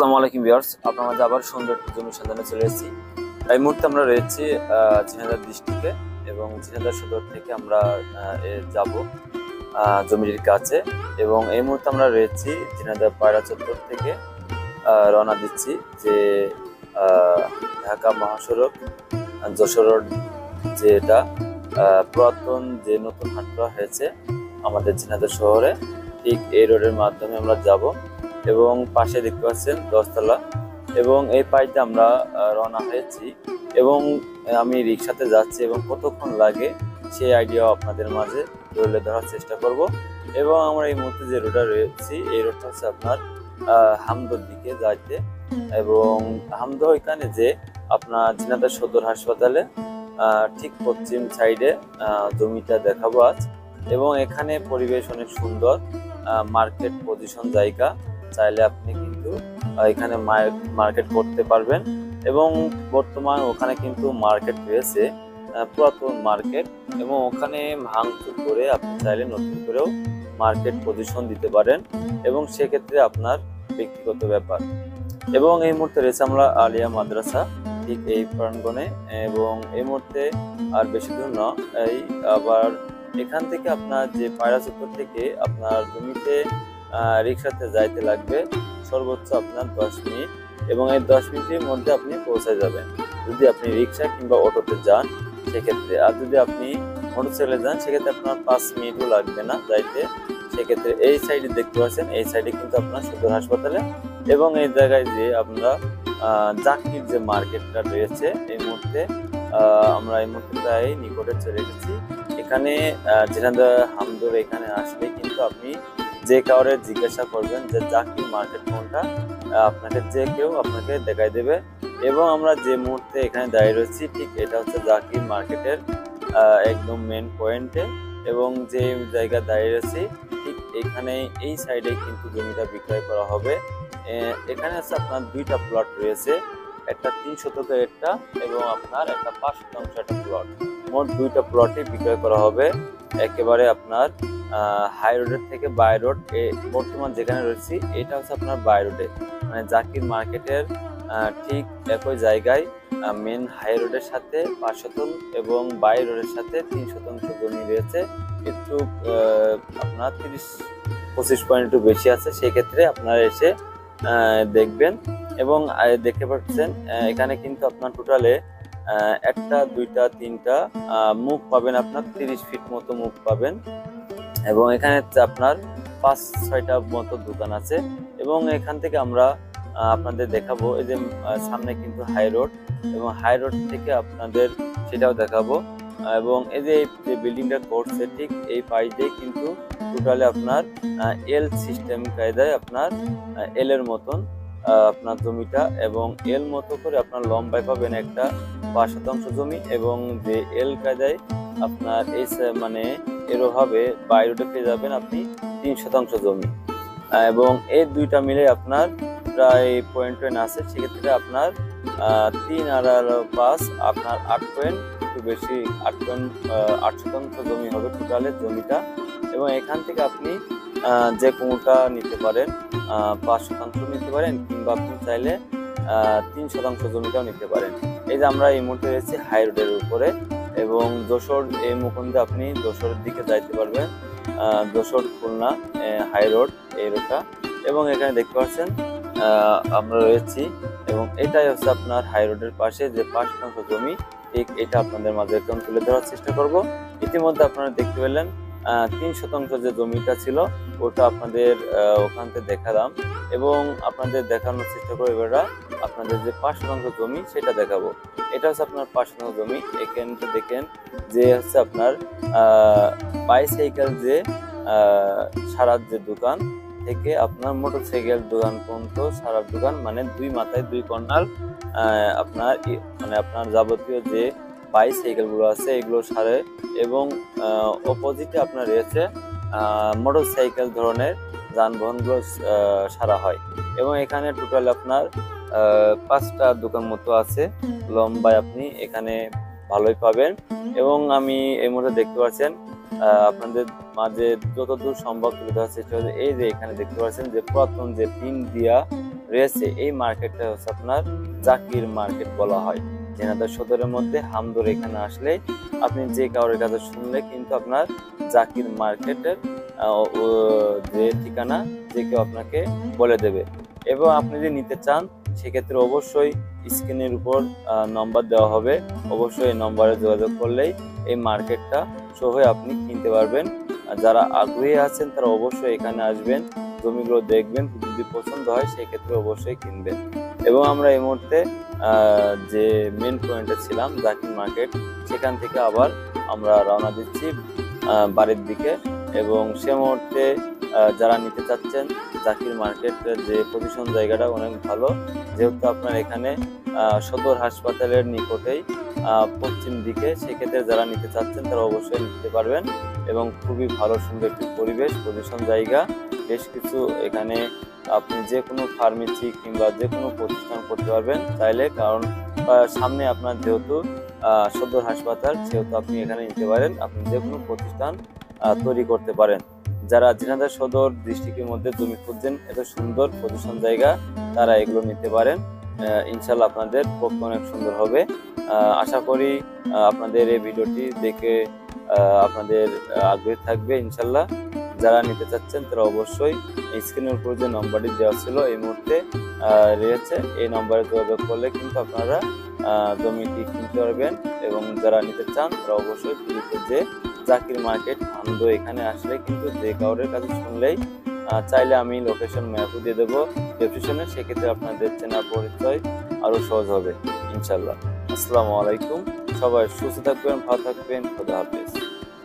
আসসালামু আলাইকুম ভিউয়ার্স, আপনার মাঝে আবার সুন্দর জমি সন্ধানে চলে এসেছি। এই মুহূর্তে আমরা রয়েছি ঝিনাইদহ ডিস্ট্রিক্টে এবং ঝিনাইদহ সদর থেকে আমরা যাব জমিটির কাছে। এবং এই মুহূর্তে আমরা রয়েছি ঝিনাইদহ পায়রা চত্বর থেকে রওনা দিচ্ছি যে ঢাকা মহাসড়ক যশোর রোড, যেটা পুরাতন যে নতুন হাটটা হয়েছে আমাদের ঝিনাইদহ শহরে, ঠিক এই রোডের মাধ্যমে আমরা যাব। এবং পাশে দেখতে পাচ্ছেন 10 তলা, এবং এই পাইতে আমরা রওনা হয়েছি। এবং আমি রিক্সাতে যাচ্ছি এবং কতক্ষণ লাগে সেই আইডিয়াও আপনাদের মাঝে তুলে ধরার চেষ্টা করব। এবং আমরা এই মুহূর্তে যে রোডটা রয়েছি, এই রোডটা হচ্ছে আপনার হামদোর দিকে যাইতে। এবং হামদো এখানে যে আপনার ঝিনাইদহ সদর হাসপাতালে ঠিক পশ্চিম সাইডে জমিটা দেখাবো আজ। এবং এখানে পরিবেশ অনেক সুন্দর, মার্কেট পজিশন জায়গা, চাইলে আপনি কিন্তু এখানে মার্কেট করতে পারবেন। এবং বর্তমান ওখানে কিন্তু মার্কেট রয়েছে, পুরাতন মার্কেট, এবং ওখানে ভাঙচুর করে আপনি চাইলে নতুন করেও মার্কেট পজিশন দিতে পারেন, এবং সেক্ষেত্রে আপনার ব্যক্তিগত ব্যাপার। এবং এই মুহূর্তে রয়েছে আমরা আলিয়া মাদ্রাসা ঠিক এই প্রাঙ্গণে। এবং এই মুহূর্তে আর বেশি দূর না, এই আবার এখান থেকে আপনার যে পায়রা চত্বর থেকে আপনার জমিতে রিক্সাতে যাইতে লাগবে সর্বোচ্চ আপনার 10 মিনিট। এবং এই 10 মিনিটের মধ্যে আপনি পৌঁছে যাবেন যদি আপনি রিক্সা কিংবা অটোতে যান সেক্ষেত্রে। আর যদি আপনি মোটরসাইকেলে যান সেক্ষেত্রে আপনার 5 মিনিটও লাগবে না যাইতে। সেক্ষেত্রে এই সাইডে দেখতে পাচ্ছেন, এই সাইডে কিন্তু আপনার সদর হাসপাতালে। এবং এই জায়গায় যে আমরা জাকির যে মার্কেটটা রয়েছে, এই মুহূর্তে আমরা এই মুহূর্তে প্রায় নিকটে চলে এসেছি। এখানে ঝিনাইদহ হামদোর এখানে আসলে কিন্তু আপনি যে কাউরে জিজ্ঞাসা করবেন যে জাকির মার্কেট কোনটা, আপনাকে যে কেউ আপনাকে দেখাই দেবে। এবং আমরা যে মুহূর্তে এখানে দাঁড়িয়ে রয়েছি ঠিক এটা হচ্ছে জাকির মার্কেটের একদম মেন পয়েন্টে। এবং যে জায়গায় দাঁড়িয়ে রয়েছি ঠিক এখানে এই সাইডে কিন্তু জমিটা বিক্রয় করা হবে। এখানে আছে আপনার 2টা প্লট রয়েছে, একটা 3 শতকের একটা, এবং আপনার একটা 5 শতাংশ একটা প্লট। মোট 2টা প্লটে বিক্রয় করা হবে একেবারে আপনার হাই রোডের থেকে বাই রোড। বর্তমান যেখানে রয়েছি এটা হচ্ছে আপনার বাই রোডে, মানে জাকির মার্কেটের ঠিক একই জায়গায় মেন হাই রোডের সাথে 5 শতাংশ এবং বাই রোডের সাথে 3 শতাংশ জমি রয়েছে। একটু আপনার 30-25 পয়েন্ট একটু বেশি আছে, সেক্ষেত্রে আপনারা এসে দেখবেন। এবং দেখতে পাচ্ছেন এখানে কিন্তু আপনার টোটালে 1টা 2টা 3টা মুখ পাবেন, আপনার 30 ফিট মতো মুখ পাবেন। এবং এখানে আপনার 5-6টা মতো দোকান আছে। এবং এখান থেকে আমরা আপনাদের দেখাবো, এই যে সামনে কিন্তু হাই রোড, এবং হাই রোড থেকে আপনাদের সেটাও দেখাবো। এবং এই যে বিল্ডিংটা করছে ঠিক এই পাশে কিন্তু টোটালি আপনার এল সিস্টেম কায়দায় আপনার এল এর মতন আপনার জমিটা, এবং এল মতো করে আপনার লম্বায় পাবেন একটা 5 শতাংশ জমি। এবং যে এল কায়দায় আপনার এই মানে এরভাবে বাই রোডে পেয়ে যাবেন আপনি 3 শতাংশ জমি। এবং এই 2টা মিলে আপনার প্রায় পয়েন্ট আছে, সেক্ষেত্রে আপনার 3 আর 5 আপনার 8 পয়েন্ট, একটু বেশি 8 শতাংশ জমি হবে টোটালের জমিটা। এবং এখান থেকে আপনি যে কোনোটা নিতে পারেন, 5 শতাংশ নিতে পারেন, কিংবা আপনি চাইলে 3 শতাংশ জমিটাও নিতে পারেন। এই যে আমরা এই মুহূর্তে রয়েছি হাই রোডের উপরে, এবং যশোর এই মুখে আপনি যশোরের দিকে যাইতে পারবেন, যশোর খুলনা হাই রোড এই রোডটা। এবং এখানে দেখতে পাচ্ছেন আমরা রয়েছি, এবং এটাই হচ্ছে আপনার হাই রোডের পাশে যে 5 শতাংশ জমি, ঠিক এটা আপনাদের মাঝে একদম তুলে ধরার চেষ্টা করব। ইতিমধ্যে আপনারা দেখতে পেলেন 3 শতাংশ যে জমিটা ছিল ওটা আপনাদের ওখান থেকে দেখালাম। এবং আপনাদের দেখানোর চেষ্টা করবো এবার আপনাদের যে 5 শতাংশ জমি সেটা দেখাবো। এটা হচ্ছে আপনার 5 শতাংশ জমি। এখানটা দেখেন যে হচ্ছে আপনার বাইসাইকেল যে সারার যে দোকান থেকে আপনার মোটরসাইকেল দোকান পর্যন্ত সারার দোকান, মানে 2 মাথায় 2 কর্নার আপনার মানে আপনার যাবতীয় যে বাইসাইকেল গুলো আছে এগুলো সারে। এবং অপোজিটে আপনার রয়েছে মোটরসাইকেল ধরনের যানবাহনগুলো সারা হয়। এবং এখানে টোটাল আপনার 5টা দোকান মতো আছে লম্বায়, আপনি এখানে ভালোই পাবেন। এবং আমি এই মুহূর্তে দেখতে পাচ্ছেন আপনাদের মাঝে যতদূর সম্ভব তুলে ধরার চেষ্টা করছি। এই যে এখানে দেখতে পাচ্ছেন যে পুরাতন যে টিন দিয়া রয়েছে, এই মার্কেটটা হচ্ছে আপনার জাকির মার্কেট বলা হয়। ঝিনাইদহ সদরের মধ্যে হামদর এখানে আসলে আপনি যে কারোর কাছে শুনলে কিন্তু আপনার জাকির মার্কেটের যে ঠিকানা যে কেউ আপনাকে বলে দেবে। এবং আপনি যদি নিতে চান সেক্ষেত্রে অবশ্যই স্ক্রিনের উপর নম্বর দেওয়া হবে, অবশ্যই এই নম্বরে যোগাযোগ করলেই এই মার্কেটটা শো হয়ে আপনি কিনতে পারবেন। যারা আগ্রহী আছেন তারা অবশ্যই এখানে আসবেন, জমিগুলো দেখবেন, যদি পছন্দ হয় সেক্ষেত্রে অবশ্যই কিনবেন। এবং আমরা এই মুহূর্তে যে মেন পয়েন্টে ছিলাম জাকির মার্কেট, সেখান থেকে আবার আমরা রওনা দিচ্ছি বাড়ির দিকে। এবং সে মুহূর্তে যারা নিতে চাচ্ছেন জাকির মার্কেটের যে পজিশন জায়গাটা অনেক ভালো, যেহেতু আপনার এখানে সদর হাসপাতালের নিকটেই পশ্চিম দিকে, সেক্ষেত্রে যারা নিতে চাচ্ছেন তারা অবশ্যই নিতে পারবেন। এবং খুবই ভালো সুন্দর একটি পরিবেশ, পজিশন জায়গা, বেশ কিছু এখানে আপনি যে কোনো ফার্মেসি কিংবা যে কোনো প্রতিষ্ঠান করতে পারবেন চাইলে, কারণ সামনে আপনার যেহেতু সদর হাসপাতাল, সেহেতু আপনি এখানে নিতে পারেন, আপনি যে কোনো প্রতিষ্ঠান তৈরি করতে পারেন। যারা ঝিনাইদহ সদর ডিস্ট্রিক্টের মধ্যে জমি খুঁজছেন এত সুন্দর পজিশন জায়গা, তারা এগুলো নিতে পারেন। ইনশাল্লাহ আপনাদের পক্ষে অনেক সুন্দর হবে। আশা করি আপনাদের এই ভিডিওটি দেখে আপনাদের আগ্রহী থাকবে ইনশাল্লাহ। যারা নিতে চাচ্ছেন তারা অবশ্যই স্ক্রিনের উপর যে নম্বরটি দেওয়া ছিল এই মুহূর্তে রয়েছে, এই নম্বরে যোগাযোগ করলে কিন্তু আপনারা জমিটি কিনতে পারবেন। এবং যারা নিতে চান তারা অবশ্যই যে জাকির মার্কেট হামদো এখানে আসলে কিন্তু যে কাউরের কাছে শুনলেই চাইলে আমি লোকেশন ম্যাপও দিয়ে দেবো ডেসক্রিপশনে, সেক্ষেত্রে আপনাদের চেনা পরিচয় আরো সহজ হবে ইনশাল্লাহ। আসসালামু আলাইকুম, সবাই সুস্থ থাকবেন, ভালো থাকবেন, খোদা হাফেজ।